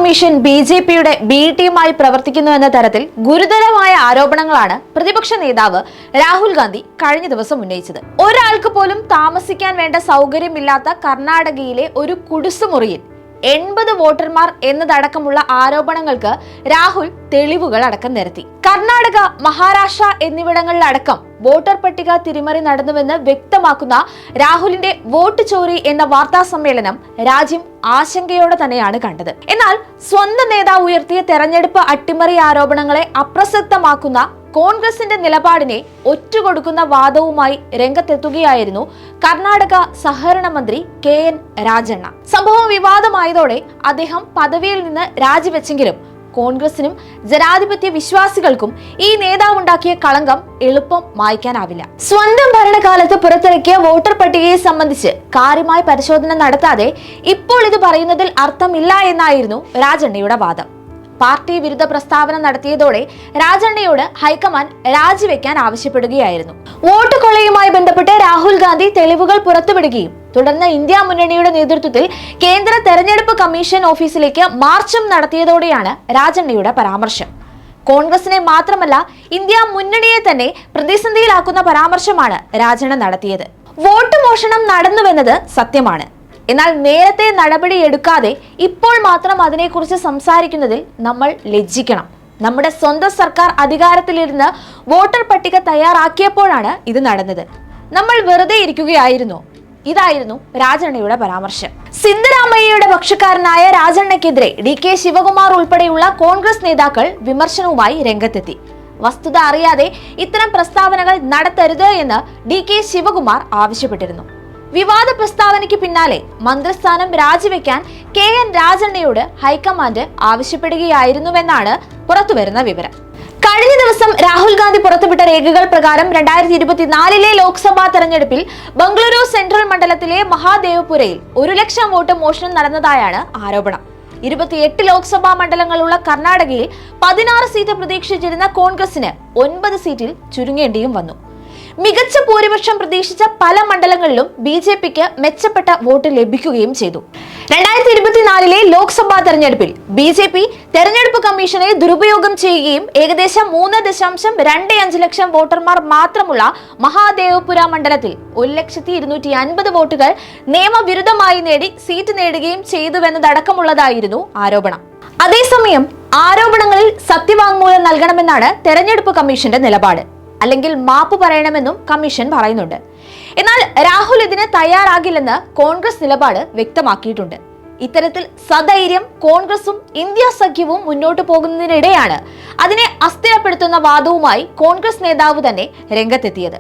Commission ബി.ജെ.പിയുടെ B ടീമായി പ്രവർത്തിക്കുന്നുവെന്ന തരത്തിൽ ഗുരുതരമായ ആരോപണങ്ങളാണ് പ്രതിപക്ഷ നേതാവ് രാഹുൽ ഗാന്ധി കഴിഞ്ഞ ദിവസം ഉന്നയിച്ചത്. ഒരാൾക്ക് പോലും താമസിക്കാൻ വേണ്ട സൗകര്യമില്ലാത്ത കർണാടകയിലെ ഒരു കുടിസുമുറിയിൽ 80 വോട്ടർമാർ എന്നതടക്കമുള്ള ആരോപണങ്ങൾക്ക് രാഹുൽ തെളിവുകൾ അടക്കം നിരത്തി. കർണാടക, മഹാരാഷ്ട്ര എന്നിവിടങ്ങളിലടക്കം വോട്ടർ പട്ടിക തിരിമറി നടന്നുവെന്ന് വ്യക്തമാക്കുന്ന രാഹുലിന്റെ വോട്ട് ചോരി എന്ന വാർത്താ സമ്മേളനം രാജ്യം ആശങ്കയോടെ തന്നെയാണ് കണ്ടത്. എന്നാൽ സ്വന്തം നേതാവ് ഉയർത്തിയ തെരഞ്ഞെടുപ്പ് അട്ടിമറി ആരോപണങ്ങളെ അപ്രസക്തമാക്കുന്ന കോൺഗ്രസിന്റെ നിലപാടിനെ ഒറ്റുകൊടുക്കുന്ന വാദവുമായി രംഗത്തെത്തുകയായിരുന്നു കർണാടക സഹകരണ മന്ത്രി KN രാജണ്ണ. സംഭവം വിവാദമായതോടെ അദ്ദേഹം പദവിയിൽ നിന്ന് രാജിവെച്ചെങ്കിലും കോൺഗ്രസിനും ജനാധിപത്യ വിശ്വാസികൾക്കും ഈ നേതാവുണ്ടാക്കിയ കളങ്കം എളുപ്പം മായ്ക്കാനാവില്ല. സ്വന്തം ഭരണകാലത്ത് പുറത്തിറക്കിയ വോട്ടർ പട്ടികയെ സംബന്ധിച്ച് കാര്യമായ പരിശോധന നടത്താതെ ഇപ്പോൾ ഇത് പറയുന്നതിൽ അർത്ഥമില്ല എന്നായിരുന്നു രാജണ്ണയുടെ വാദം. പാർട്ടി വിരുദ്ധ പ്രസ്താവന നടത്തിയതോടെ രാജണ്ണയോട് ഹൈക്കമാൻഡ് രാജിവെക്കാൻ ആവശ്യപ്പെടുകയായിരുന്നു. വോട്ട് കൊള്ളയുമായി ബന്ധപ്പെട്ട് രാഹുൽ ഗാന്ധി തെളിവുകൾ പുറത്തുവിടുകയും തുടർന്ന് ഇന്ത്യ മുന്നണിയുടെ നേതൃത്വത്തിൽ കേന്ദ്ര തെരഞ്ഞെടുപ്പ് കമ്മീഷൻ ഓഫീസിലേക്ക് മാർച്ചും നടത്തിയതോടെയാണ് രാജണ്ണയുടെ പരാമർശം. കോൺഗ്രസിനെ മാത്രമല്ല ഇന്ത്യ മുന്നണിയെ തന്നെ പ്രതിസന്ധിയിലാക്കുന്ന പരാമർശമാണ് രാജണ്ണ നടത്തിയത്. വോട്ട് മോഷണം നടന്നുവെന്നത് സത്യമാണ്. എന്നാൽ നേരത്തെ നടപടിയെടുക്കാതെ ഇപ്പോൾ മാത്രം അതിനെക്കുറിച്ച് സംസാരിക്കുന്നതിൽ നമ്മൾ ലജ്ജിക്കണം. നമ്മുടെ സ്വന്തം സർക്കാർ അധികാരത്തിലിരുന്ന് വോട്ടർ പട്ടിക തയ്യാറാക്കിയപ്പോഴാണ് ഇത് നടന്നത്. നമ്മൾ വെറുതെ ഇരിക്കുകയായിരുന്നോ? ഇതായിരുന്നു രാജണ്ണയുടെ പരാമർശം. സിദ്ധരാമയ്യയുടെ പക്ഷക്കാരനായ രാജണ്ണയ്ക്കെതിരെ DK ശിവകുമാർ ഉൾപ്പെടെയുള്ള കോൺഗ്രസ് നേതാക്കൾ വിമർശനവുമായി രംഗത്തെത്തി. വസ്തുത അറിയാതെ ഇത്തരം പ്രസ്താവനകൾ നടത്തരുത് എന്ന് DK ശിവകുമാർ ആവശ്യപ്പെട്ടിരുന്നു. വിവാദ പ്രസ്താവനയ്ക്ക് പിന്നാലെ മന്ത്രിസ്ഥാനം രാജിവെക്കാൻ KN രാജണ്ണയോട് ഹൈക്കമാൻഡ് ആവശ്യപ്പെടുകയായിരുന്നുവെന്നാണ് പുറത്തുവരുന്ന വിവരം. കഴിഞ്ഞ ദിവസം രാഹുൽ ഗാന്ധി പുറത്തുവിട്ട രേഖകൾ പ്രകാരം 2024 ലോക്സഭാ തെരഞ്ഞെടുപ്പിൽ ബംഗളൂരു സെൻട്രൽ മണ്ഡലത്തിലെ മഹാദേവപുരയിൽ 1 ലക്ഷം വോട്ട് മോഷണം നടന്നതായാണ് ആരോപണം. 28 ലോക്സഭാ മണ്ഡലങ്ങളുള്ള കർണാടകയിൽ 16 സീറ്റ് പ്രതീക്ഷിച്ചിരുന്ന കോൺഗ്രസിന് 9 സീറ്റിൽ ചുരുങ്ങേണ്ടിയും വന്നു. മികച്ച ഭൂരിപക്ഷം പ്രതീക്ഷിച്ച പല മണ്ഡലങ്ങളിലും BJPക്ക് മെച്ചപ്പെട്ട വോട്ട് ലഭിക്കുകയും ചെയ്തു. 2024 ലോക്സഭാ തെരഞ്ഞെടുപ്പിൽ BJP തെരഞ്ഞെടുപ്പ് കമ്മീഷനെ ദുരുപയോഗം ചെയ്യുകയും ഏകദേശം 3.25 ലക്ഷം വോട്ടർമാർ മാത്രമുള്ള മഹാദേവപുര മണ്ഡലത്തിൽ 1,250,000 വോട്ടുകൾ നിയമവിരുദ്ധമായി നേടി സീറ്റ് നേടുകയും ചെയ്തുവെന്നതടക്കമുള്ളതായിരുന്നു ആരോപണം. അതേസമയം ആരോപണങ്ങളിൽ സത്യവാങ്മൂലം നൽകണമെന്നാണ് തെരഞ്ഞെടുപ്പ് കമ്മീഷന്റെ നിലപാട്. അല്ലെങ്കിൽ മാപ്പ് പറയണമെന്നും കമ്മീഷൻ പറയുന്നുണ്ട്. എന്നാൽ രാഹുൽ ഇതിന് തയ്യാറാകില്ലെന്ന് കോൺഗ്രസ് നിലപാട് വ്യക്തമാക്കിയിട്ടുണ്ട്. ഇത്തരത്തിൽ സധൈര്യം കോൺഗ്രസും ഇന്ത്യ സഖ്യവും മുന്നോട്ട് പോകുന്നതിനിടെയാണ് അതിനെ അസ്ഥിരപ്പെടുത്തുന്ന വാദവുമായി കോൺഗ്രസ് നേതാവ് തന്നെ രംഗത്തെത്തിയത്.